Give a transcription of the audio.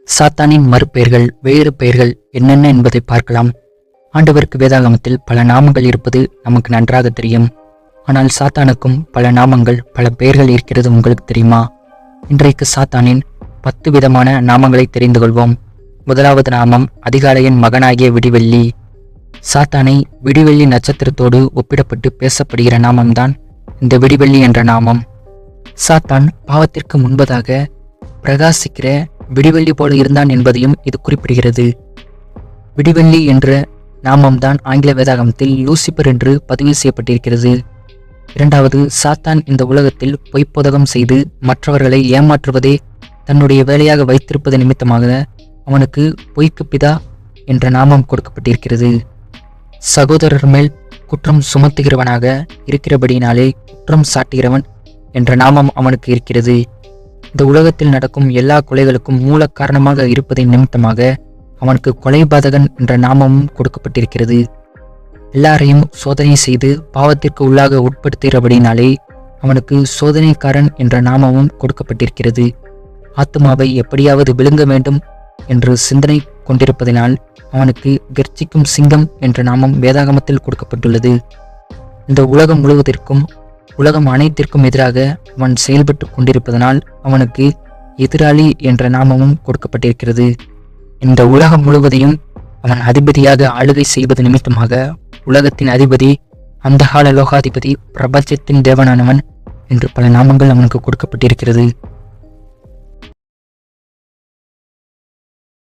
சாத்தானின் மறுபெயர்கள் வேறு பெயர்கள் என்னென்ன என்பதை பார்க்கலாம். ஆண்டவருக்கு வேதாகமத்தில் பல நாமங்கள் இருப்பது நமக்கு நன்றாக தெரியும். ஆனால் சாத்தானுக்கும் பல நாமங்கள், பல பெயர்கள் இருக்கிறது உங்களுக்கு தெரியுமா? இன்றைக்கு சாத்தானின் 10 விதமான நாமங்களை தெரிந்து கொள்வோம். முதலாவது நாமம் அதிகாலையின் மகனாகிய விடிவெள்ளி. சாத்தானை விடிவெள்ளி நட்சத்திரத்தோடு ஒப்பிடப்பட்டு பேசப்படுகிற நாமம்தான் இந்த விடிவெள்ளி என்ற நாமம். சாத்தான் பாவத்திற்கு முன்பதாக பிரகாசிக்கிற விடிவெள்ளி போல இருந்தான் என்பதையும் இது குறிப்பிடுகிறது. விடிவெள்ளி என்ற நாமம்தான் ஆங்கில வேதாகமத்தில் லூசிபர் என்று பதிவு செய்யப்பட்டிருக்கிறது. இரண்டாவது, சாத்தான் இந்த உலகத்தில் பொய்ப்போதகம் செய்து மற்றவர்களை ஏமாற்றுவதே தன்னுடைய வேலையாக வைத்திருப்பது நிமித்தமாக அவனுக்கு பொய்க்கு பிதா என்ற நாமம் கொடுக்கப்பட்டிருக்கிறது. சகோதரர் மேல் குற்றம் சுமத்துகிறவனாக இருக்கிறபடியினாலே குற்றம் சாட்டுகிறவன் என்ற நாமம் அவனுக்கு இருக்கிறது. இந்த உலகத்தில் நடக்கும் எல்லா கொலைகளுக்கும் மூல காரணமாக இருப்பதை நிமித்தமாக அவனுக்கு கொலைபாதகன் என்ற நாமமும் கொடுக்கப்பட்டிருக்கிறது. எல்லாரையும் சோதனை செய்து பாவத்திற்கு உள்ளாக உட்படுத்துகிறபடினாலே அவனுக்கு சோதனைக்காரன் என்ற நாமமும் கொடுக்கப்பட்டிருக்கிறது. ஆத்துமாவை எப்படியாவது விழுங்க வேண்டும் என்று சிந்தனை கொண்டிருப்பதனால் அவனுக்கு கர்ச்சிக்கும் சிங்கம் என்ற நாமம் வேதாகமத்தில் கொடுக்கப்பட்டுள்ளது. இந்த உலகம் முழுவதற்கும் உலகம் அனைத்திற்கும் எதிராக அவன் செயல்பட்டு கொண்டிருப்பதனால் அவனுக்கு எதிராளி என்ற நாமமும் கொடுக்கப்பட்டிருக்கிறது. இந்த உலகம் முழுவதையும் அவன் அதிபதியாக ஆளுகை செய்வது நிமித்தமாக உலகத்தின் அதிபதி, அந்தகால லோகாதிபதி, பிரபஞ்சத்தின் தேவனானவன் என்று பல நாமங்கள் அவனுக்கு கொடுக்கப்பட்டிருக்கிறது.